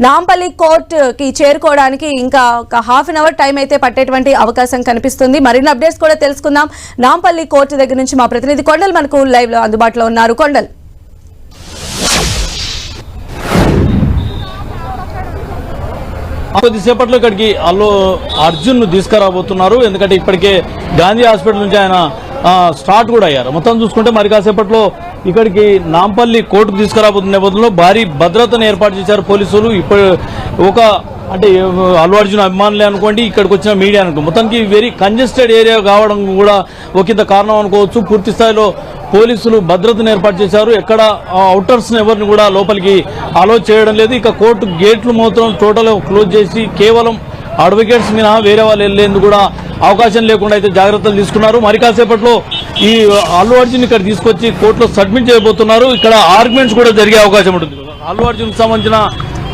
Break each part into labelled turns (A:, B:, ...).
A: నాంపల్లి కోర్టుకి చేరుకోవడానికి ఇంకా ఒక హాఫ్ అన్ అవర్ టైం అయితే పట్టేటువంటి అవకాశం కనిపిస్తుంది. మరిన్ని అప్డేట్స్ కూడా తెలుసుకుందాం. నాంపల్లి కోర్టు దగ్గర నుంచి మా ప్రతినిధి కొండల్ మనకు లైవ్ లో అందుబాటులో ఉన్నారు. కొండల్,
B: కొద్దిసేపట్లో ఇక్కడికి అర్జున్ ను తీసుకురాబోతున్నారు. ఎందుకంటే ఇప్పటికే గాంధీ హాస్పిటల్ నుంచి ఆయన స్టార్ట్ కూడా అయ్యారు. మొత్తం చూసుకుంటే మరి కాసేపట్లో ఇక్కడికి నాంపల్లి కోర్టుకు తీసుకురాబోతున్న నేపథ్యంలో భారీ భద్రతను ఏర్పాటు చేశారు పోలీసులు. ఇప్పుడు అంటే అల్లు అర్జున్ అభిమానులే అనుకోండి, ఇక్కడికి వచ్చిన మీడియా అనుకోండి, మొత్తానికి వెరీ కంజెస్టెడ్ ఏరియా కావడం కూడా ఒకంత కారణం అనుకోవచ్చు. పూర్తి స్థాయిలో పోలీసులు భద్రతను ఏర్పాటు చేశారు. ఎక్కడ అవుటర్స్ ఎవరిని కూడా లోపలికి అలో చేయడం లేదు. ఇక కోర్టు గేట్లు మాత్రం టోటల్ క్లోజ్ చేసి కేవలం అడ్వకేట్స్ మినహా వేరే వాళ్ళు వెళ్లేందుకు కూడా అవకాశం లేకుండా అయితే జాగ్రత్తలు తీసుకున్నారు. మరి కాసేపట్లో ఈ అల్లు అర్జున్ ఇక్కడ తీసుకొచ్చి కోర్టులో సబ్మిట్ చేయబోతున్నారు. ఇక్కడ ఆర్గ్యుమెంట్స్ కూడా జరిగే అవకాశం ఉంటుంది. అల్లు అర్జున్ కు సంబంధించిన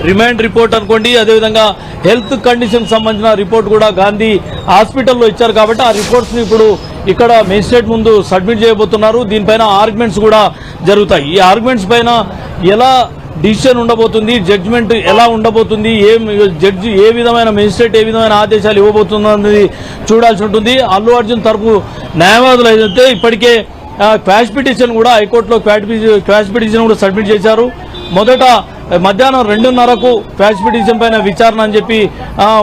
B: రిమాండ్ రిపోర్ట్ అనుకోండి, అదేవిధంగా హెల్త్ కండిషన్ సంబంధించిన రిపోర్ట్ కూడా గాంధీ హాస్పిటల్లో ఇచ్చారు. కాబట్టి ఆ రిపోర్ట్స్ ని ఇప్పుడు ఇక్కడ మేజిస్ట్రేట్ ముందు సబ్మిట్ చేయబోతున్నారు. దీనిపైన ఆర్గ్యుమెంట్స్ కూడా జరుగుతాయి. ఈ ఆర్గ్యుమెంట్స్ పైన ఎలా డిసిషన్ ఉండబోతుంది, జడ్జిమెంట్ ఎలా ఉండబోతుంది, జడ్జి ఏ విధమైన మేజిస్ట్రేట్ ఏ విధమైన ఆదేశాలు ఇవ్వబోతుంది అనేది చూడాల్సి ఉంటుంది. అల్లు అర్జున్ తరపు న్యాయవాదులు అయితే ఇప్పటికే క్వాష్ పిటిషన్ కూడా హైకోర్టులో క్వాష్ పిటిషన్ కూడా సబ్మిట్ చేశారు. మొదట మధ్యాహ్నం 2:30కు క్వాష్ పిటిషన్ పైన విచారణ అని చెప్పి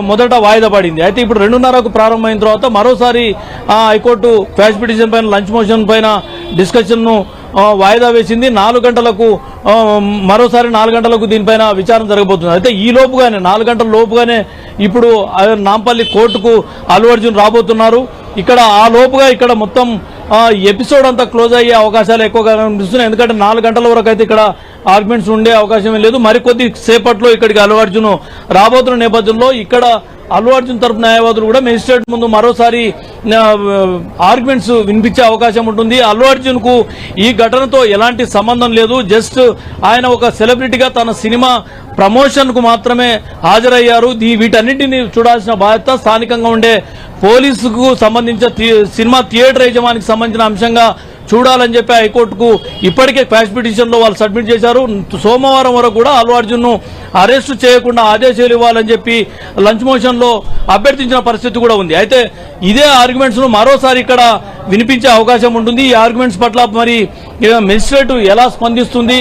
B: మొదట వాయిదా పడింది. అయితే ఇప్పుడు 2:30కు ప్రారంభమైన తర్వాత మరోసారి హైకోర్టు క్వాష్ పిటిషన్ పైన లంచ్ మోషన్ పైన డిస్కషన్ ను వాయిదా వేసింది. 4 గంటలకు మరోసారి 4 గంటలకు దీనిపైన విచారణ జరగబోతుంది. అయితే ఈ లోపుగానే 4 గంటల లోపుగానే ఇప్పుడు నాంపల్లి కోర్టుకు అల్లు అర్జున్ రాబోతున్నారు. ఇక్కడ ఆ లోపుగా ఇక్కడ మొత్తం ఎపిసోడ్ అంతా క్లోజ్ అయ్యే అవకాశాలు ఎక్కువగా కనిపిస్తున్నాయి. ఎందుకంటే 4 గంటల వరకు అయితే ఇక్కడ ఆర్గ్యుమెంట్స్ ఉండే అవకాశం లేదు. మరికొద్ది సేపట్లో ఇక్కడికి అల్లు అర్జున్ రాబోతున్న నేపథ్యంలో ఇక్కడ అల్లు అర్జున్ తరపు న్యాయవాదులు కూడా మేజిస్ట్రేట్ ముందు మరోసారి ఆర్గ్యుమెంట్స్ వినిపించే అవకాశం ఉంటుంది. అల్లు అర్జున్ కు ఈ ఘటనతో ఎలాంటి సంబంధం లేదు. జస్ట్ ఆయన ఒక సెలబ్రిటీగా తన సినిమా ప్రమోషన్ కు మాత్రమే హాజరయ్యారు. వీటన్నింటినీ చూడాల్సిన బాధ్యత స్థానికంగా ఉండే పోలీసుకు సంబంధించిన సినిమా థియేటర్ యజమానికి సంబంధించిన అంశంగా చూడాలని చెప్పి హైకోర్టుకు ఇప్పటికే క్వాష్ పిటిషన్ లో వాళ్ళు సబ్మిట్ చేశారు. సోమవారం వరకు కూడా అల్లు అర్జున్ ను అరెస్టు చేయకుండా ఆదేశాలు ఇవ్వాలని చెప్పి లంచ్ మోషన్ లో అభ్యర్థించిన పరిస్థితి కూడా ఉంది. అయితే ఇదే ఆర్గ్యుమెంట్స్ ను మరోసారి ఇక్కడ వినిపించే అవకాశం ఉంటుంది. ఈ ఆర్గ్యుమెంట్స్ పట్ల మరి మెజిస్ట్రేట్ ఎలా స్పందిస్తుంది,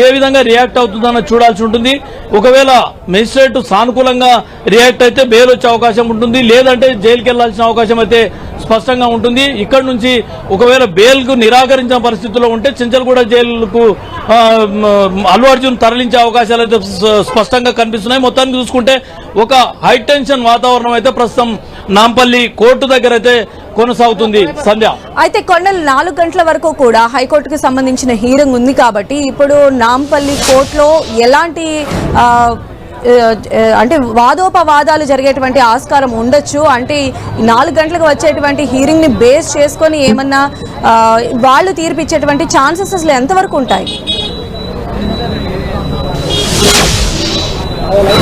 B: ఏ విధంగా రియాక్ట్ అవుతుందన్న చూడాల్సి ఉంటుంది. ఒకవేళ మెజిస్ట్రేట్ సానుకూలంగా రియాక్ట్ అయితే బెయిల్ వచ్చే అవకాశం ఉంటుంది, లేదంటే జైలుకి వెళ్లాల్సిన అవకాశం అయితే స్పష్టంగా ఉంటుంది. ఇక్కడ నుంచి ఒకవేళ బెయిల్ కు నిరాకరించిన పరిస్థితుల్లో ఉంటే చించలగూడ జైలుకు అల్లు అర్జున్ తరలించే అవకాశాలు అయితే స్పష్టంగా కనిపిస్తున్నాయి. మొత్తానికి చూసుకుంటే ఒక హై టెన్షన్ వాతావరణం అయితే ప్రస్తుతం నాంపల్లి కోర్టు దగ్గర అయితే కొనసాగుతుంది. సంధ్య,
A: అయితే కొండలు 4 గంటల వరకు కూడా హైకోర్టుకు సంబంధించిన హీరింగ్ ఉంది కాబట్టి ఇప్పుడు నాంపల్లి కోర్టులో ఎలాంటి అంటే వాదోపవాదాలు జరిగేటువంటి ఆస్కారం ఉండొచ్చు? అంటే 4 గంటలకు వచ్చేటువంటి హీరింగ్ ని బేస్ చేసుకొని ఏమన్నా వాళ్ళు తీర్పిచ్చేటువంటి ఛాన్సెస్ అసలు ఎంతవరకు ఉంటాయి?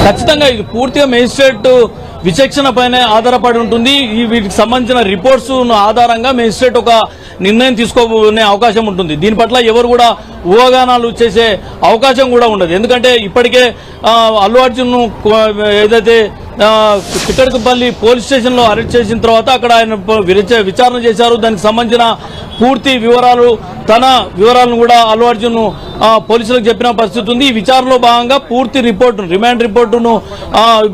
B: ఖచ్చితంగా ఇది పూర్తిగా మేజిస్ట్రేట్ విచక్షణ పైన ఆధారపడి ఉంటుంది. వీటికి సంబంధించిన రిపోర్ట్స్ ఆధారంగా మేజిస్ట్రేట్ ఒక నిర్ణయం తీసుకోనే అవకాశం ఉంటుంది. దీని పట్ల ఎవరు కూడా ఊహాగానాలు చేసే అవకాశం కూడా ఉండదు. ఎందుకంటే ఇప్పటికే అల్లు అర్జున్ ఏదైతే చిక్కడపల్లి పోలీస్ స్టేషన్ లో అరెస్ట్ చేసిన తర్వాత అక్కడ ఆయన విచారణ చేశారు. దానికి సంబంధించిన పూర్తి వివరాలు, తన వివరాలను కూడా అల్లు అర్జున్ పోలీసులకు చెప్పిన పరిస్థితి ఉంది. ఈ విచారణలో భాగంగా పూర్తి రిపోర్టు, రిమాండ్ రిపోర్టును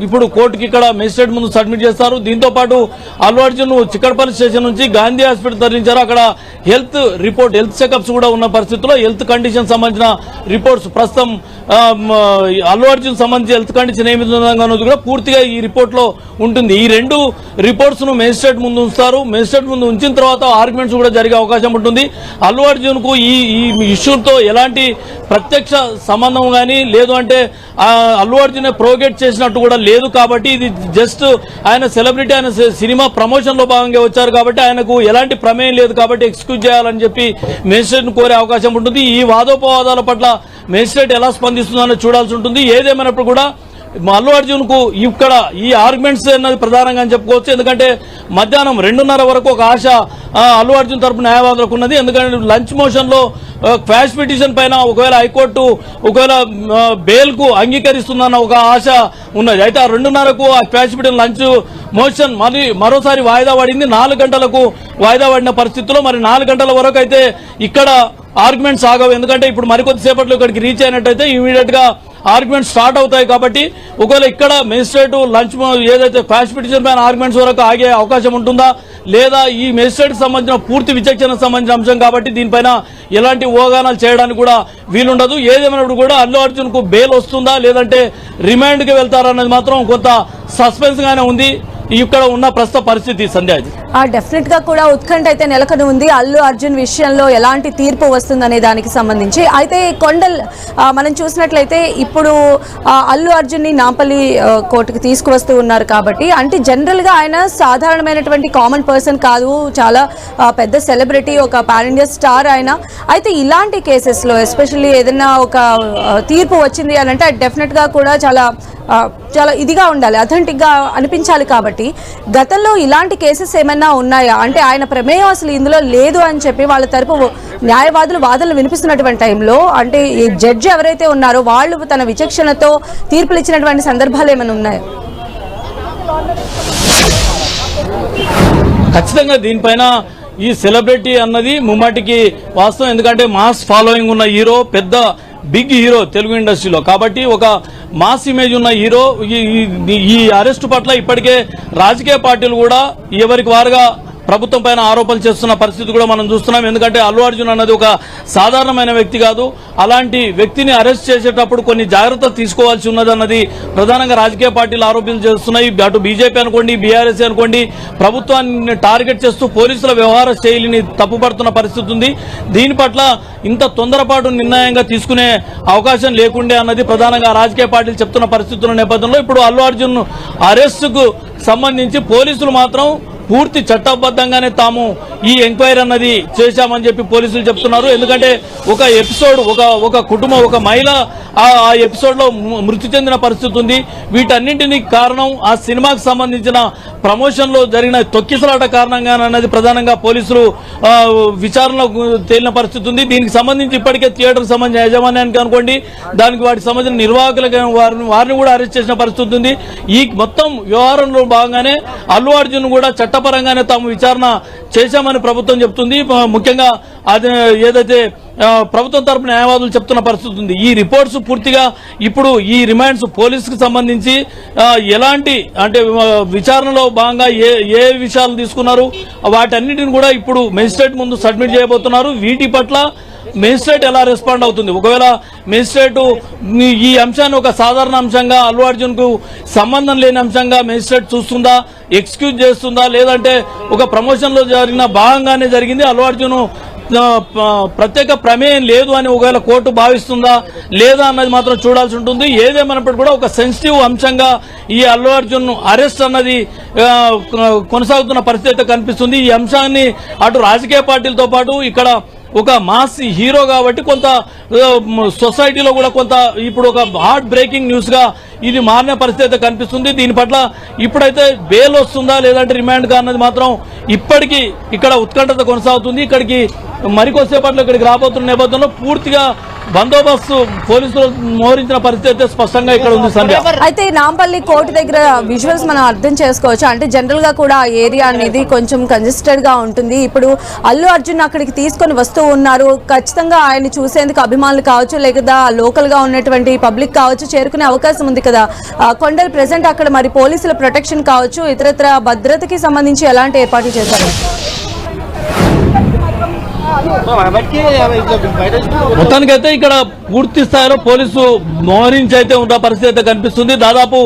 B: ఇప్పుడు కోర్టుకి ఇక్కడ మేజిస్ట్రేట్ ముందు సబ్మిట్ చేస్తారు. దీంతో పాటు అల్లు అర్జున్ చిక్కడపల్లి స్టేషన్ నుంచి గాంధీ హాస్పిటల్ తరలించారు. అక్కడ హెల్త్ రిపోర్ట్, హెల్త్ చెకప్స్ కూడా ఉన్న పరిస్థితుల్లో హెల్త్ కండిషన్ సంబంధించిన రిపోర్ట్స్ ప్రస్తుతం అల్లు అర్జున్ సంబంధించి హెల్త్ కండిషన్ ఏ విధంగా ఉన్నది కూడా పూర్తిగా ఈ రిపోర్ట్ లో ఉంటుంది. ఈ 2 రిపోర్ట్స్ ను మేజిస్ట్రేట్ ముందు ఉంచుతారు. మేజిస్ట్రేట్ ముందు ఉంచిన తర్వాత ఆర్గ్యుమెంట్స్ కూడా జరిగే అవకాశం ఉంటుంది. అల్లు అర్జున్ కు ఈ ఇష్యూతో ఎలాంటి ప్రత్యక్ష సంబంధం గానీ లేదు, అంటే అల్లు అర్జున్ ప్రోగేట్ చేసినట్టు కూడా లేదు. కాబట్టి ఇది జస్ట్ ఆయన సెలబ్రిటీ, ఆయన సినిమా ప్రమోషన్ లో భాగంగా వచ్చారు కాబట్టి ఆయనకు ఎలాంటి ప్రమేయం లేదు కాబట్టి ఎక్స్క్యూజ్ చేయాలని చెప్పి మేజిస్ట్రేట్ ను కోరే అవకాశం ఉంటుంది. ఈ వాదోపవాదాల పట్ల మేజిస్ట్రేట్ ఎలా స్పందిస్తుందో చూడాల్సి ఉంటుంది. ఏదేమైనప్పుడు కూడా అల్లు అర్జున్ కు ఇక్కడ ఈ ఆర్గ్యుమెంట్స్ అన్నది ప్రధానంగా చెప్పుకోవచ్చు. ఎందుకంటే మధ్యాహ్నం 2:30 వరకు ఒక ఆశ అల్లు అర్జున్ తరపు న్యాయవాదులకు ఉన్నది. ఎందుకంటే లంచ్ మోషన్ లో క్వాష్ పిటిషన్ పైన ఒకవేళ హైకోర్టు ఒకవేళ బెయిల్ కు అంగీకరిస్తుందన్న ఒక ఆశ ఉన్నది. అయితే ఆ 2:30కు ఆ క్వాష్ పిటిషన్ లంచ్ మోషన్ మరోసారి వాయిదా పడింది. 4 గంటలకు వాయిదా పడిన పరిస్థితుల్లో మరి 4 గంటల వరకు అయితే ఇక్కడ ఆర్గ్యుమెంట్స్ ఆగవు. ఎందుకంటే ఇప్పుడు మరికొద్దిసేపట్లో ఇక్కడికి రీచ్ అయినట్టయితే ఇమీడియట్ గా ఆర్గ్యుమెంట్స్ స్టార్ట్ అవుతాయి. కాబట్టి ఒకవేళ ఇక్కడ మెజిస్ట్రేట్ లంచ్ ఏదైతే క్వాష్ పిటిషన్ పైన ఆర్గ్యుమెంట్స్ వరకు ఆగే అవకాశం ఉంటుందా లేదా ఈ మెజిస్ట్రేట్ సంబంధించిన పూర్తి విచక్షణకు సంబంధించిన అంశం కాబట్టి దీనిపైన ఎలాంటి ఊహాగానాలు చేయడానికి కూడా వీలుండదు. ఏదేమైనప్పుడు కూడా అల్లు అర్జున్ కు బెయిల్ వస్తుందా లేదంటే రిమాండ్ కి వెళ్తారన్నది మాత్రం కొంత సస్పెన్స్ గానే ఉంది ఇక్కడ ఉన్న ప్రస్తుత పరిస్థితి. సంధ్యాజీ
A: డెఫినెట్ గా కూడా ఉత్కంఠ అయితే నెలకొని ఉంది అల్లు అర్జున్ విషయంలో ఎలాంటి తీర్పు వస్తుందనే దానికి సంబంధించి. అయితే కొండల్ మనం చూసినట్లయితే ఇప్పుడు అల్లు అర్జున్ ని నాంపల్లి కోర్టుకు తీసుకువస్తూ ఉన్నారు కాబట్టి అంటే జనరల్ గా ఆయన సాధారణమైనటువంటి కామన్ పర్సన్ కాదు, చాలా పెద్ద సెలబ్రిటీ, ఒక పాన్ ఇండియా స్టార్ ఆయన. అయితే ఇలాంటి కేసెస్ లో ఎస్పెషల్లీ ఏదైనా ఒక తీర్పు వచ్చింది అని అంటే డెఫినెట్ గా కూడా చాలా ఇదిగా ఉండాలి, అథెంటిక్ గా అనిపించాలి. కాబట్టి గతంలో ఇలాంటి కేసెస్ ఏమైనా ఉన్నాయా అంటే ఆయన ప్రమేయం అసలు ఇందులో లేదు అని చెప్పి వాళ్ళ తరపు న్యాయవాదులు వాదనలు వినిపిస్తున్నటువంటి టైంలో అంటే ఈ జడ్జి ఎవరైతే ఉన్నారో వాళ్ళు తన విచక్షణతో తీర్పులు ఇచ్చినటువంటి సందర్భాలు ఏమైనా ఉన్నాయా?
B: ఖచ్చితంగా దీనిపైన ఈ సెలబ్రిటీ అన్నది ముమ్మాటికి వాస్తవం. ఎందుకంటే మాస్ ఫాలోయింగ్ ఉన్న హీరో, పెద్ద బిగ్ హీరో తెలుగు ఇండస్ట్రీలో. కాబట్టి ఒక మాస్ ఇమేజ్ ఉన్న హీరో ఈ అరెస్టు పట్ల ఇప్పటికే రాజకీయ పార్టీలు కూడా ఎవరికి వారుగా ప్రభుత్వం పైన ఆరోపణలు చేస్తున్న పరిస్థితి కూడా మనం చూస్తున్నాం. ఎందుకంటే అల్లు అర్జున్ అన్నది ఒక సాధారణమైన వ్యక్తి కాదు. అలాంటి వ్యక్తిని అరెస్ట్ చేసేటప్పుడు కొన్ని జాగ్రత్తలు తీసుకోవాల్సి ఉన్నదన్నది ప్రధానంగా రాజకీయ పార్టీలు ఆరోపణలు చేస్తున్నాయి. అటు బీజేపీ అనుకోండి, బీఆర్ఎస్ అనుకోండి, ప్రభుత్వాన్ని టార్గెట్ చేస్తూ పోలీసుల వ్యవహార శైలిని తప్పుపడుతున్న పరిస్థితి ఉంది. దీని పట్ల ఇంత తొందరపాటు నిర్ణయంగా తీసుకునే అవకాశం లేకుండే అన్నది ప్రధానంగా రాజకీయ పార్టీలు చెప్తున్న పరిస్థితుల నేపథ్యంలో ఇప్పుడు అల్లు అర్జున్ అరెస్టుకు సంబంధించి పోలీసులు మాత్రం పూర్తి చట్టబద్ధంగానే తాము ఈ ఎంక్వైరీ అన్నది చేశామని చెప్పి పోలీసులు చెప్తున్నారు. ఎందుకంటే ఒక ఎపిసోడ్ ఒక కుటుంబం, ఒక మహిళ ఆ ఎపిసోడ్ లో మృతి చెందిన పరిస్థితి ఉంది. వీటన్నింటినీ కారణం ఆ సినిమాకు సంబంధించిన ప్రమోషన్ లో జరిగిన తొక్కిసలాట కారణంగానన్నది ప్రధానంగా పోలీసులు విచారణలో తేలిన పరిస్థితి ఉంది. దీనికి సంబంధించి ఇప్పటికే థియేటర్ సంబంధించిన యాజమాన్యానికి అనుకోండి, దానికి వాటికి సంబంధించిన నిర్వాహకులకు వారిని కూడా అరెస్ట్ చేసిన పరిస్థితి ఉంది. ఈ మొత్తం వ్యవహారంలో భాగంగానే అల్లు అర్జున్ కూడా చట్టపరంగానే తాము విచారణ చేశామని ప్రభుత్వం చెప్తుంది. ముఖ్యంగా అది ఏదైతే ప్రభుత్వం తరపు న్యాయవాదులు చెప్తున్న పరిస్థితి ఉంది. ఈ రిపోర్ట్స్ పూర్తిగా ఇప్పుడు ఈ రిమాండ్స్ పోలీసుకు సంబంధించి ఎలాంటి అంటే విచారణలో భాగంగా ఏ విషయాలు తీసుకున్నారు వాటన్నిటిని కూడా ఇప్పుడు మెజిస్ట్రేట్ ముందు సబ్మిట్ చేయబోతున్నారు. వీటి పట్ల మెజిస్ట్రేట్ ఎలా రెస్పాండ్ అవుతుంది, ఒకవేళ మెజిస్ట్రేట్ ఈ అంశాన్ని ఒక సాధారణ అంశంగా అల్లు అర్జున్ కు సంబంధం లేని అంశంగా మెజిస్ట్రేట్ చూస్తుందా, ఎక్స్క్యూజ్ చేస్తుందా, లేదంటే ఒక ప్రమోషన్ లో జరిగిన భాగంగానే జరిగింది అల్లు అర్జున్ ప్రత్యేక ప్రమేయం లేదు అని ఒకవేళ కోర్టు భావిస్తుందా లేదా అన్నది మాత్రం చూడాల్సి ఉంటుంది. ఏదేమైనప్పటికీ కూడా ఒక సెన్సిటివ్ అంశంగా ఈ అల్లు అర్జున్ అరెస్ట్ అన్నది కొనసాగుతున్న పరిస్థితి కనిపిస్తుంది. ఈ అంశాన్ని అటు రాజకీయ పార్టీలతో పాటు ఇక్కడ ఒక మాస్ హీరో కాబట్టి కొంత సొసైటీలో కూడా కొంత ఇప్పుడు ఒక హార్ట్ బ్రేకింగ్ న్యూస్ గా ఇది మారిన పరిస్థితి కనిపిస్తుంది. దీని పట్ల ఇప్పుడైతే బెయిల్ వస్తుందా లేదంటే రిమాండ్ గా అన్నది మాత్రం ఇప్పటికీ ఇక్కడ ఉత్కంఠత కొనసాగుతుంది. ఇక్కడికి మరికొద్దిసేపట్లో ఇక్కడికి రాబోతున్న నేపథ్యంలో పూర్తిగా బందోబస్తు పోలీసులు మోహరించిన పరిస్థితి స్పష్టంగా ఇక్కడ ఉంది. సంధ్య
A: అయితే నాంపల్లి కోర్టు దగ్గర విజువల్స్ మనం అర్థం చేసుకోవచ్చు. అంటే జనరల్ గా కూడా ఏరియా అనేది కొంచెం కంజెస్టెడ్ గా ఉంటుంది. ఇప్పుడు అల్లు అర్జున్ అక్కడికి తీసుకొని వస్తూ ఉన్నారు. ఖచ్చితంగా ఆయన చూసేందుకు అభిమానులు కావచ్చు లేదా లోకల్ గా ఉన్నటువంటి పబ్లిక్ కావచ్చు చేరుకునే అవకాశం ఉంది కదా. కొండల్ ప్రెసెంట్ అక్కడ మరి పోలీసుల ప్రొటెక్షన్ కావచ్చు ఇతరత్ర భద్రతకి సంబంధించి ఎలాంటి ఏర్పాట్లు చేశారు?
B: మొత్తానికైతే ఇక్కడ పూర్తి స్థాయిలో పోలీసు మోహరించి అయితే ఉన్న పరిస్థితి కనిపిస్తుంది. దాదాపు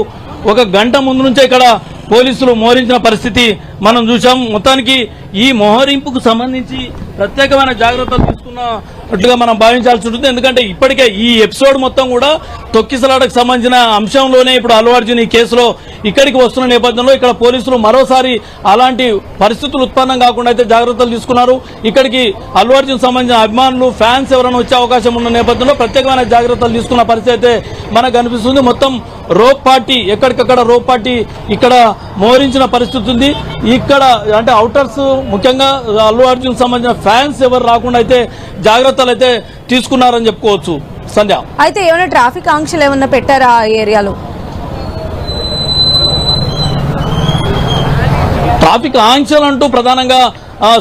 B: 1 గంట ముందు నుంచే ఇక్కడ పోలీసులు మోహరించిన పరిస్థితి మనం చూసాం. మొత్తానికి ఈ మోహరింపుకు సంబంధించి ప్రత్యేకమైన జాగ్రత్తలు తీసుకున్నట్టుగా మనం భావించాల్సి ఉంటుంది. ఎందుకంటే ఇప్పటికే ఈ ఎపిసోడ్ మొత్తం కూడా తొక్కిసలాటకు సంబంధించిన అంశంలోనే ఇప్పుడు అల్లు అర్జున్ ఈ కేసులో ఇక్కడికి వస్తున్న నేపథ్యంలో ఇక్కడ పోలీసులు మరోసారి అలాంటి పరిస్థితులు ఉత్పన్నం కాకుండా అయితే జాగ్రత్తలు తీసుకున్నారు. ఇక్కడికి అల్లు అర్జున్ సంబంధించిన అభిమానులు ఫ్యాన్స్ ఎవరైనా వచ్చే అవకాశం ఉన్న నేపథ్యంలో ప్రత్యేకమైన జాగ్రత్తలు తీసుకున్న పరిస్థితి అయితే మనకు కనిపిస్తుంది. మొత్తం రోప్ పార్టీ ఎక్కడికక్కడ రోప్ పార్టీ ఇక్కడ మోహరించిన పరిస్థితి ఉంది. ఇక్కడ అంటే అవుటర్స్ ముఖ్యంగా అల్లు అర్జున్ సంబంధించిన ఫ్యాన్స్ ఎవరు రాకుండా అయితే జాగ్రత్త జాగ్రత్తలు అయితే తీసుకున్నారని చెప్పుకోవచ్చు సంధ్య.
A: అయితే ఏమైనా ట్రాఫిక్ ఆంక్షలు ఏమన్నా పెట్టారా ఆ ఏరియాలో?
B: ట్రాఫిక్ ఆంక్షలు అంటూ ప్రధానంగా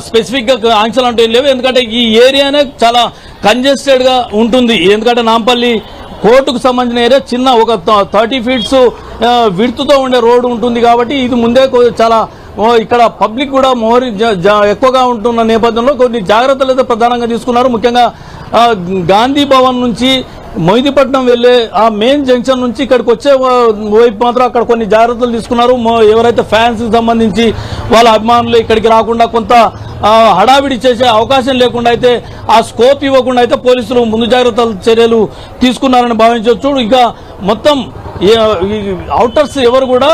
B: స్పెసిఫిక్ గా ఆంక్షలు అంటూ ఏం లేవు. ఎందుకంటే ఈ ఏరియానే చాలా కంజెస్టెడ్ గా ఉంటుంది. ఎందుకంటే నాంపల్లి కోర్టుకు సంబంధించిన ఏరియా చిన్న ఒక 30 ఫీట్స్ విడ్త్తో ఉండే రోడ్డు ఉంటుంది కాబట్టి ఇది ముందే చాలా ఇక్కడ పబ్లిక్ కూడా ఎక్కువగా ఉంటున్న నేపథ్యంలో కొన్ని జాగ్రత్తలు అయితే ప్రధానంగా తీసుకున్నారు. ముఖ్యంగా గాంధీ భవన్ నుంచి మొయిదీపట్నం వెళ్లే ఆ మెయిన్ జంక్షన్ నుంచి ఇక్కడికి వచ్చే వైపు మాత్రం అక్కడ కొన్ని జాగ్రత్తలు తీసుకున్నారు. ఎవరైతే ఫ్యాన్స్ కి సంబంధించి వాళ్ళ అభిమానులు ఇక్కడికి రాకుండా కొంత హడావిడి చేసే అవకాశం లేకుండా అయితే ఆ స్కోప్ ఇవ్వకుండా అయితే పోలీసులు ముందు జాగ్రత్తల చర్యలు తీసుకున్నారని భావించవచ్చు. ఇక మొత్తం అవుటర్స్ ఎవరు కూడా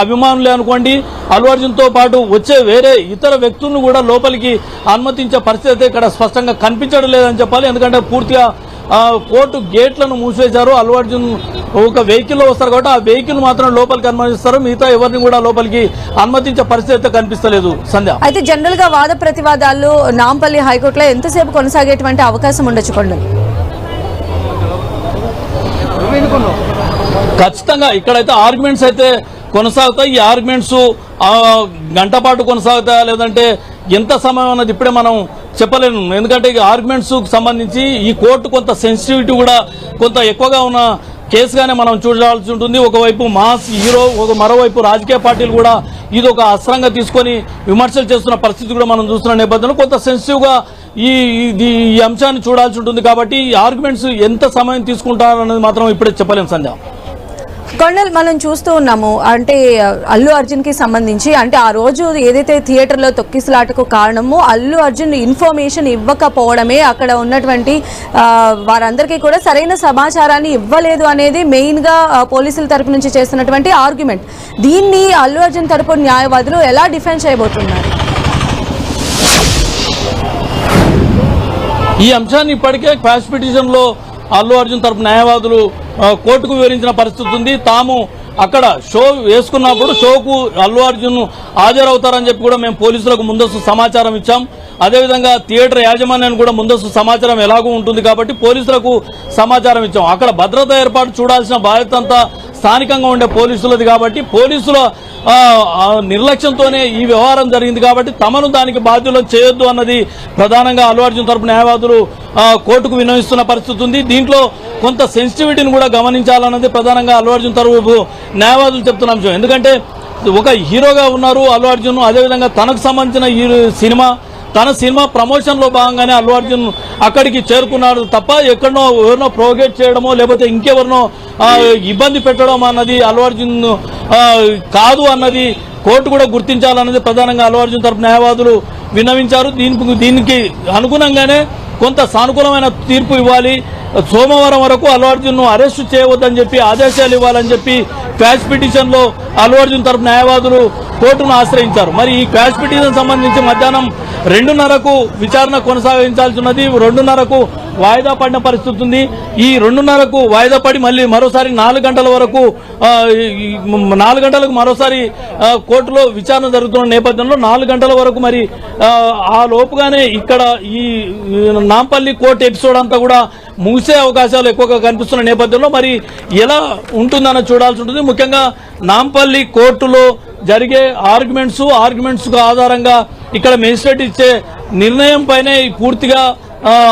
B: అభిమానులే అనుకోండి, అల్లు అర్జున్ తో పాటు వచ్చే వేరే ఇతర వ్యక్తులను కూడా లోపలికి అనుమతించే పరిస్థితి అయితే ఇక్కడ స్పష్టంగా కనిపించడం లేదని చెప్పాలి. ఎందుకంటే పూర్తిగా కోర్టు గేట్లను మూసివేశారు. అల్లు అర్జున్ ఒక వెహికల్లో వస్తారు కాబట్టి ఆ వెహికల్ మాత్రం లోపలికి అనుమతిస్తారు, మిగతా ఎవరిని కూడా లోపలికి అనుమతించే పరిస్థితి అయితే కనిపిస్తలేదు సంధ్య.
A: అయితే జనరల్ గా వాద ప్రతివాదాలు నాంపల్లి హైకోర్టులో ఎంతసేపు కొనసాగేటువంటి అవకాశం ఉండొచ్చు కొండలు?
B: ఖచ్చితంగా ఇక్కడైతే ఆర్గ్యుమెంట్స్ అయితే కొనసాగుతాయి. ఈ ఆర్గ్యుమెంట్స్ గంట పాటు కొనసాగుతాయా లేదంటే ఎంత సమయం అన్నది ఇప్పుడే మనం చెప్పలేము. ఎందుకంటే ఈ ఆర్గ్యుమెంట్స్ సంబంధించి ఈ కోర్టు కొంత సెన్సిటివిటీ కూడా కొంత ఎక్కువగా ఉన్న కేసుగానే మనం చూడాల్సి ఉంటుంది. ఒకవైపు మాస్ హీరో, మరోవైపు రాజకీయ పార్టీలు కూడా ఇది ఒక అస్త్రంగా తీసుకొని విమర్శలు చేస్తున్న పరిస్థితి కూడా మనం చూస్తున్న నేపథ్యంలో కొంత సెన్సిటివ్ గా ఈ అంశాన్ని చూడాల్సి ఉంటుంది. కాబట్టి ఈ ఆర్గ్యుమెంట్స్ ఎంత సమయం తీసుకుంటారన్నది మాత్రం ఇప్పుడే చెప్పలేం సంధ్య.
A: కొండల్ మనం చూస్తూ ఉన్నాము అంటే అల్లు అర్జున్ కి సంబంధించి అంటే ఆ రోజు ఏదైతే థియేటర్లో తొక్కిసలాటకు కారణము అల్లు అర్జున్ ఇన్ఫర్మేషన్ ఇవ్వకపోవడమే, అక్కడ ఉన్నటువంటి వారందరికీ కూడా సరైన సమాచారాన్ని ఇవ్వలేదు అనేది మెయిన్ గా పోలీసుల తరపు నుంచి చేస్తున్నటువంటి ఆర్గ్యుమెంట్. దీన్ని అల్లు అర్జున్ తరపు న్యాయవాదులు ఎలా డిఫెండ్ చేయబోతున్నారు?
B: ఈ అంశాన్ని ఇప్పటికే క్వాష్ పిటిషన్ లో అల్లు అర్జున్ తరపు న్యాయవాదులు కోర్టుకు వివరించిన పరిస్థితి ఉంది. తాము అక్కడ షో వేసుకున్నప్పుడు షోకు అల్లు అర్జున్ హాజరవుతారని చెప్పి కూడా మేము పోలీసులకు ముందస్తు సమాచారం ఇచ్చాం. అదేవిధంగా థియేటర్ యాజమాన్యాన్ని కూడా ముందస్తు సమాచారం ఎలాగూ ఉంటుంది కాబట్టి పోలీసులకు సమాచారం ఇచ్చాం. అక్కడ భద్రత ఏర్పాటు చూడాల్సిన బాధ్యత అంతా స్థానికంగా ఉండే పోలీసులది కాబట్టి పోలీసుల నిర్లక్ష్యంతోనే ఈ వ్యవహారం జరిగింది కాబట్టి తమను దానికి బాధ్యులను చేయొద్దు అన్నది ప్రధానంగా అల్లు అర్జున్ తరపు న్యాయవాదులు కోర్టుకు విన్నవిస్తున్న పరిస్థితి ఉంది. దీంట్లో కొంత సెన్సిటివిటీని కూడా గమనించాలన్నది ప్రధానంగా అల్లు అర్జున్ తరపు న్యాయవాదులు చెప్తున్న అంశం. ఎందుకంటే ఒక హీరోగా ఉన్నారు అల్లు అర్జున్, అదేవిధంగా తనకు సంబంధించిన తన సినిమా ప్రమోషన్ లో భాగంగానే అల్లు అర్జున్ అక్కడికి చేరుకున్నాడు తప్ప ఎక్కడనో ఎవరినో ప్రోగేట్ చేయడమో లేకపోతే ఇంకెవరినో ఇబ్బంది పెట్టడం అన్నది అల్లు అర్జున్ కాదు అన్నది కోర్టు కూడా గుర్తించాలన్నది ప్రధానంగా అల్లు అర్జున్ తరపు న్యాయవాదులు విన్నవించారు. దీనికి అనుగుణంగానే కొంత సానుకూలమైన తీర్పు ఇవ్వాలి. సోమవారం వరకు అల్లు అర్జున్ ను అరెస్టు చేయవద్దని చెప్పి ఆదేశాలు ఇవ్వాలని చెప్పి క్వాష్ పిటిషన్ లో అల్లు అర్జున్ తరపు న్యాయవాదులు కోర్టును ఆశ్రయించారు. మరి ఈ క్వాష్ పిటిషన్ సంబంధించి మధ్యాహ్నం 2:30కు విచారణ కొనసాగించాల్సి ఉన్నది. 2:30కు వాయిదా పడిన పరిస్థితి ఉంది. ఈ 2:30కు వాయిదా పడి మళ్ళీ మరోసారి 4 గంటల వరకు 4 గంటలకు మరోసారి కోర్టులో విచారణ జరుగుతున్న నేపథ్యంలో 4 గంటల వరకు మరి ఆ లోపుగానే ఇక్కడ ఈ నాంపల్లి కోర్టు ఎపిసోడ్ అంతా కూడా ముగిసే అవకాశాలు ఎక్కువగా కనిపిస్తున్న నేపథ్యంలో మరి ఎలా ఉంటుందన్న చూడాల్సి ఉంటుంది. ముఖ్యంగా నాంపల్లి కోర్టులో జరిగే ఆర్గ్యుమెంట్స్ ఆధారంగా ఇక్కడ మేజిస్ట్రేట్ ఇచ్చే నిర్ణయం పైనే పూర్తిగా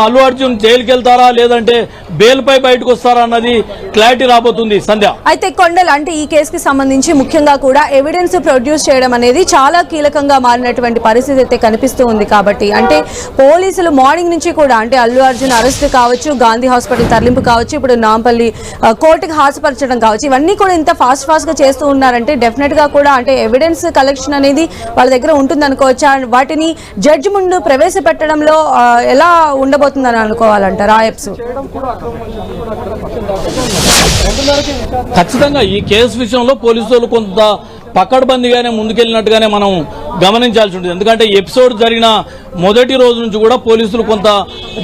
B: అల్లు అర్జున్ జైలుకి వెళ్తారా లేదంటే బెయిల్ పై బయటకు వస్తారా అన్నది క్లారిటీ రాబోతుంది సంధ్య.
A: అయితే కొండల్ అంటే ఈ కేసుకి సంబంధించి ముఖ్యంగా కూడా ఎవిడెన్స్ ప్రొడ్యూస్ చేయడం అనేది చాలా కీలకంగా మారినటువంటి పరిస్థితి అయితే కనిపిస్తూ ఉంది. కాబట్టి అంటే పోలీసులు మార్నింగ్ నుంచి కూడా అంటే అల్లు అర్జున్ అరెస్ట్ కావచ్చు, గాంధీ హాస్పిటల్ తరలింపు కావచ్చు, ఇప్పుడు నాంపల్లి కోర్టుకు హాజరుపరచడం కావచ్చు, ఇవన్నీ కూడా ఇంత ఫాస్ట్ గా చేస్తూ ఉన్నారంటే డెఫినెట్ గా కూడా అంటే ఎవిడెన్స్ కలెక్షన్ అనేది వాళ్ళ దగ్గర ఉంటుంది అనుకోవచ్చా? వాటిని జడ్జి ముందు ప్రవేశపెట్టడంలో ఎలా ఉండబోతుందని అనుకోవాలంటారు ఆ ఎపిసోడ్?
B: ఖచ్చితంగా ఈ కేసు విషయంలో పోలీసులు కొంత పకడ్బందీగానే ముందుకెళ్లినట్టుగానే మనం గమనించాల్సి ఉంటుంది. ఎందుకంటే ఎపిసోడ్ జరిగిన మొదటి రోజు నుంచి కూడా పోలీసులు కొంత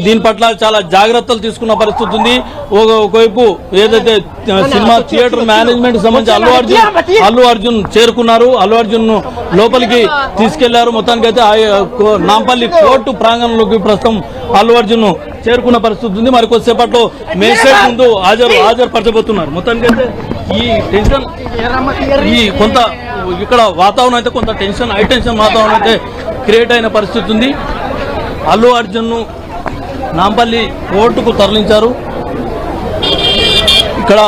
B: దీని పట్ల చాలా జాగ్రత్తలు తీసుకున్న పరిస్థితి ఉంది. ఒకవైపు ఏదైతే సినిమా థియేటర్ మేనేజ్మెంట్ సంబంధించి అల్లు అర్జున్ చేరుకున్నారు, అల్లు అర్జున్ లోపలికి తీసుకెళ్లారు. మొత్తానికి అయితే నాంపల్లి కోర్టు ప్రాంగణంలోకి ప్రస్తుతం అల్లు అర్జున్ చేరుకున్న పరిస్థితి ఉంది. మరి కొద్దిసేపట్లో మేజిస్ట్రేట్ ముందు హాజరుపరచబోతున్నారు. మొత్తానికి అయితే ఈ టెన్షన్ ఈ కొంత ఇక్కడ వాతావరణం అయితే కొంత టెన్షన్ హై టెన్షన్ వాతావరణం అయితే క్రియేట్ అయిన పరిస్థితి ఉంది. అల్లు అర్జున్ను నాంపల్లి కోర్టుకు తరలించారు. ఇక్కడ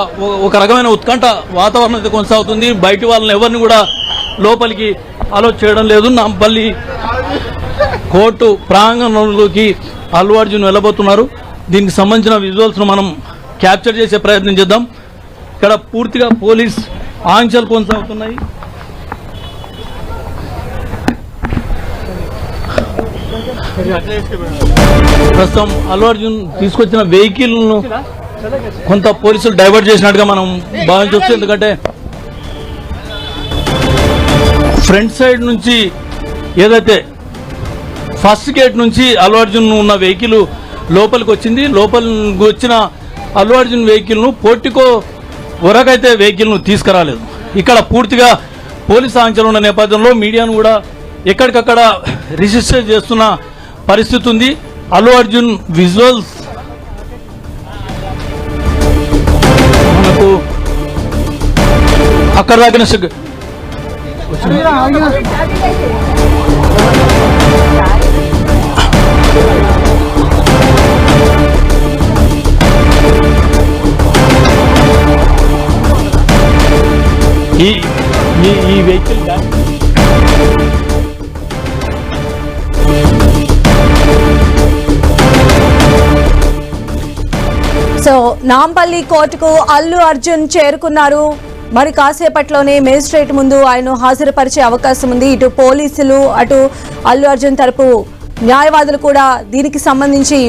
B: ఒక రకమైన ఉత్కంఠ వాతావరణం అయితే కొనసాగుతుంది. బయటి వాళ్ళని ఎవరిని కూడా లోపలికి అలో చేయడం లేదు. నాంపల్లి కోర్టు ప్రాంగణంలోకి అల్లు అర్జున్ వెళ్ళబోతున్నారు. దీనికి సంబంధించిన విజువల్స్ ను మనం క్యాప్చర్ చేసే ప్రయత్నం చేద్దాం. ఇక్కడ పూర్తిగా పోలీస్ ఆంక్షలు కొనసాగుతున్నాయి. ప్రస్తుతం అల్లు అర్జున్ తీసుకొచ్చిన వెహికల్ ను కొంత పోలీసులు డైవర్ట్ చేసినట్టుగా మనం భావించవచ్చు. ఎందుకంటే ఫ్రంట్ సైడ్ నుంచి ఏదైతే ఫస్ట్ గేట్ నుంచి అల్లు అర్జున్ ఉన్న వెహికల్ లోపలికి వచ్చింది. లోపలికి వచ్చిన అల్లు అర్జున్ వెహికల్ ను పోర్టికో వరకైతే వెహికల్ ను తీసుకురాలేదు. ఇక్కడ పూర్తిగా పోలీస్ ఆంక్షలు ఉన్న నేపథ్యంలో మీడియాను కూడా ఎక్కడికక్కడ రిజిస్టర్ చేస్తున్న పరిస్థితి ఉంది. అల్లు అర్జున్ విజువల్స్ మనకు అక్కడ దాకా ఈ వెహికల్
A: సో నాంపల్లి కోర్టుకు అల్లు అర్జున్ చేరుకున్నారు. మరి కాసేపట్లోనే మేజిస్ట్రేట్ ముందు ఆయన హాజరుపరిచే అవకాశం ఉంది. ఇటు పోలీసులు అటు అల్లు అర్జున్ తరపు న్యాయవాదులు కూడా దీనికి సంబంధించి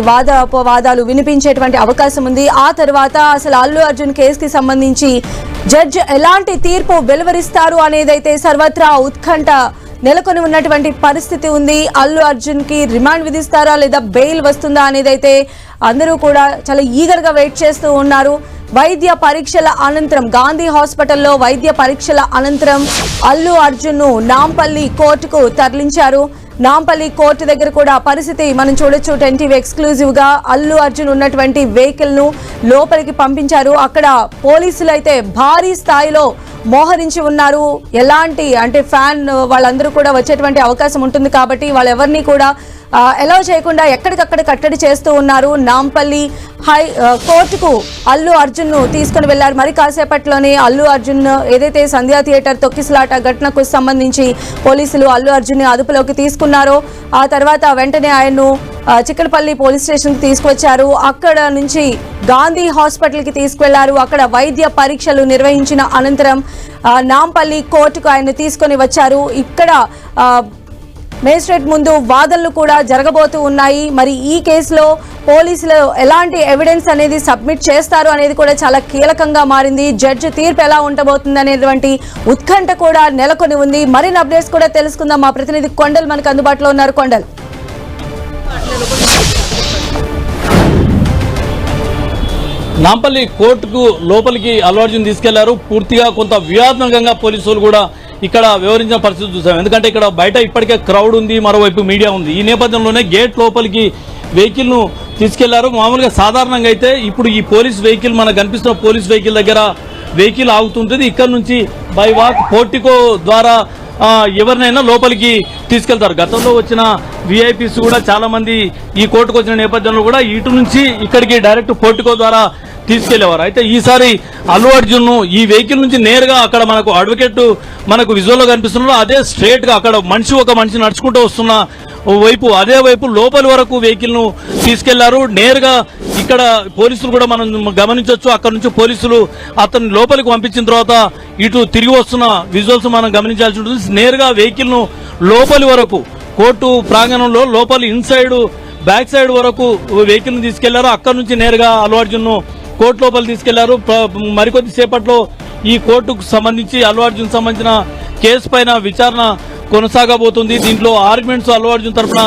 A: వాదాలు వినిపించేటువంటి అవకాశం ఉంది. ఆ తర్వాత అసలు అల్లు అర్జున్ కేసుకి సంబంధించి జడ్జి ఎలాంటి తీర్పు వెలువరిస్తారు అనేదైతే సర్వత్రా ఉత్కంఠ నెలకొని ఉన్నటువంటి పరిస్థితి ఉంది. అల్లు అర్జున్ కి రిమాండ్ విధిస్తారా లేదా బెయిల్ వస్తుందా అనేదైతే అందరూ కూడా చాలా ఈగర్ గా వెయిట్ చేస్తూ ఉన్నారు. వైద్య పరీక్షల అనంతరం గాంధీ హాస్పిటల్లో వైద్య పరీక్షల అనంతరం అల్లు అర్జున్ ను నాంపల్లి కోర్టుకు తరలించారు. నాంపల్లి కోర్టు దగ్గర కూడా పరిస్థితి మనం చూడొచ్చు. 10 టీవీ ఎక్స్క్లూజివ్ గా అల్లు అర్జున్ ఉన్నటువంటి వెహికల్ ను లోపలికి పంపించారు. అక్కడ పోలీసులు అయితే భారీ స్థాయిలో మోహరించి ఉన్నారు. ఎలాంటి అంటే ఫ్యాన్ వాళ్ళందరూ కూడా వచ్చేటువంటి అవకాశం ఉంటుంది కాబట్టి వాళ్ళెవరిని కూడా అలౌ చేయకుండా ఎక్కడికక్కడ కట్టడి చేస్తూ ఉన్నారు. నాంపల్లి కోర్టుకు అల్లు అర్జున్ ను తీసుకుని వెళ్లారు. మరి కాసేపట్లోనే అల్లు అర్జున్ ఏదైతే సంధ్యా థియేటర్ తొక్కిసలాట ఘటనకు సంబంధించి పోలీసులు అల్లు అర్జున్ ని అదుపులోకి తీసుకున్నారో ఆ తర్వాత వెంటనే ఆయన్ను చిక్కడపల్లి పోలీస్ స్టేషన్ కి తీసుకువచ్చారు. అక్కడ నుంచి గాంధీ హాస్పిటల్ కి తీసుకువెళ్లారు. అక్కడ వైద్య పరీక్షలు నిర్వహించిన అనంతరం నాంపల్లి కోర్టుకు ఆయన తీసుకొని వచ్చారు. ఇక్కడ మేజిస్ట్రేట్ ముందు వాదనలు కూడా జరగబోతూ ఉన్నాయి. మరి ఈ కేసులో పోలీసులు ఎలాంటి ఎవిడెన్స్ అనేది సబ్మిట్ చేస్తారు అనేది కూడా చాలా కీలకంగా మారింది. జడ్జి తీర్పు ఎలా ఉండబోతుంది అనేటువంటి ఉత్కంఠ కూడా నెలకొని ఉంది. మరిన్ని అప్డేట్స్ కూడా తెలుసుకుందాం. మా ప్రతినిధి కొండల్ మనకు అందుబాటులో ఉన్నారు. కొండల్,
B: నాంపల్లి కోర్టుకు లోపలికి అల్లు అర్జున్ తీసుకెళ్లారు. పూర్తిగా కొంత వ్యూహాత్మకంగా పోలీసులు కూడా ఇక్కడ వివరించిన పరిస్థితి చూసాం. ఎందుకంటే ఇక్కడ బయట ఇప్పటికే క్రౌడ్ ఉంది, మరోవైపు మీడియా ఉంది. ఈ నేపథ్యంలోనే గేట్ లోపలికి వెహికల్ ను తీసుకెళ్లారు. మామూలుగా సాధారణంగా అయితే ఇప్పుడు ఈ పోలీస్ వెహికల్ మనకు కనిపిస్తున్న పోలీస్ వెహికల్ దగ్గర వెహికల్ ఆగుతుంటుంది. ఇక్కడ నుంచి బై వాక్ పోర్టికో ద్వారా ఎవరినైనా లోపలికి తీసుకెళ్తారు. గతంలో వచ్చిన విఐపీస్ కూడా చాలా మంది ఈ కోర్టుకు వచ్చిన నేపథ్యంలో కూడా ఇటు నుంచి ఇక్కడికి డైరెక్ట్ పోర్టికో ద్వారా తీసుకెళ్లేవారు. అయితే ఈసారి అల్లు అర్జున్ ఈ వెహికల్ నుంచి నేరుగా అక్కడ మనకు అడ్వకేట్ మనకు విజువల్ లో కనిపిస్తున్నారు. అదే స్ట్రేట్ గా అక్కడ ఒక మనిషి నడుచుకుంటూ వస్తున్న అదే వైపు లోపలి వరకు వెహికల్ ను తీసుకెళ్లారు. నేరుగా ఇక్కడ పోలీసులు కూడా మనం గమనించవచ్చు. అక్కడ నుంచి పోలీసులు అతన్ని లోపలికి పంపించిన తర్వాత ఇటు తిరిగి వస్తున్న విజువల్స్ మనం గమనించాల్సి ఉంటుంది. నేరుగా వెహికల్ ను లోపలి వరకు కోర్టు ప్రాంగణంలో లోపలి ఇన్సైడ్ బ్యాక్ సైడ్ వరకు వెహికల్ ను తీసుకెళ్లారు. అక్కడ నుంచి నేరుగా అల్లు అర్జున్ ను కోర్టు లోపలి తీసుకెళ్లారు. మరికొద్ది సేపట్లో ఈ కోర్టుకు సంబంధించి అల్లు అర్జున్ సంబంధించిన కేసు పైన విచారణ కొనసాగబోతుంది. దీంట్లో ఆర్గ్యుమెంట్స్ అల్లు అర్జున్ తరఫున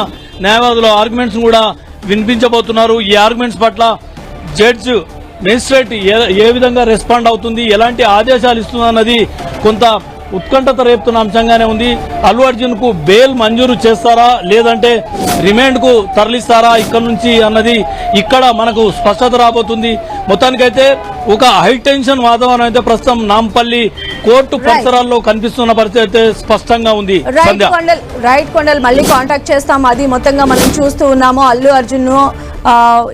B: న్యాయవాదుల ఆర్గ్యుమెంట్స్ కూడా వినిపించబోతున్నారు. ఈ ఆర్గ్యుమెంట్స్ పట్ల జడ్జ్ మేజిస్ట్రేట్ ఏ విధంగా రెస్పాండ్ అవుతుంది, ఎలాంటి ఆదేశాలు ఇస్తుంది అన్నది కొంత ఉత్కంఠత రేపుతున్న అంశంగానే ఉంది. అల్లు అర్జున్ కు బెయిల్ మంజూరు చేస్తారా లేదంటే రిమాండ్ కు తరలిస్తారా ఇక్కడ నుంచి అన్నది ఇక్కడ మనకు స్పష్టత రాబోతుంది. మొత్తానికైతే ఒక హై టెన్షన్ వాతావరణం అయితే ప్రస్తుతం నాంపల్లి కోర్టు పరిసరాల్లో కనిపిస్తున్న పరిస్థితి అయితే స్పష్టంగా ఉంది.
A: రైట్ కొండల్ మళ్ళీ కాంటాక్ట్ చేస్తాం. అది మొత్తంగా మనం చూస్తూ ఉన్నాము. అల్లు అర్జున్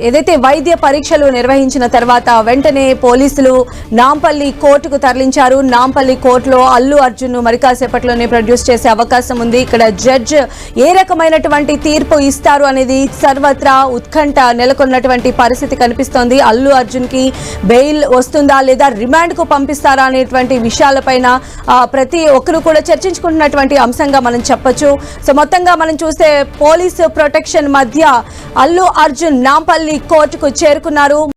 A: ఏదైతే వైద్య పరీక్షలు నిర్వహించిన తర్వాత వెంటనే పోలీసులు నాంపల్లి కోర్టుకు తరలించారు. నాంపల్లి కోర్టులో అల్లు అర్జున్ మరి కాసేపట్లోనే ప్రొడ్యూస్ చేసే అవకాశం ఉంది. ఇక్కడ జడ్జ్ ఏ రకమైనటువంటి తీర్పు ఇస్తారు అనేది సర్వత్రా ఉత్కంఠ నెలకొన్నటువంటి పరిస్థితి కనిపిస్తోంది. అల్లు అర్జున్ కి బెయిల్ వస్తుందా లేదా రిమాండ్ కు పంపిస్తారా అనేటువంటి విషయాలపైన ప్రతి ఒక్కరు కూడా చర్చించుకుంటున్నటువంటి అంశంగా మనం చెప్పొచ్చు. సో మొత్తంగా మనం చూస్తే పోలీసు ప్రొటెక్షన్ మధ్య అల్లు అర్జున్ నాంపల్లి కోర్టుకు చేరుకున్నారు.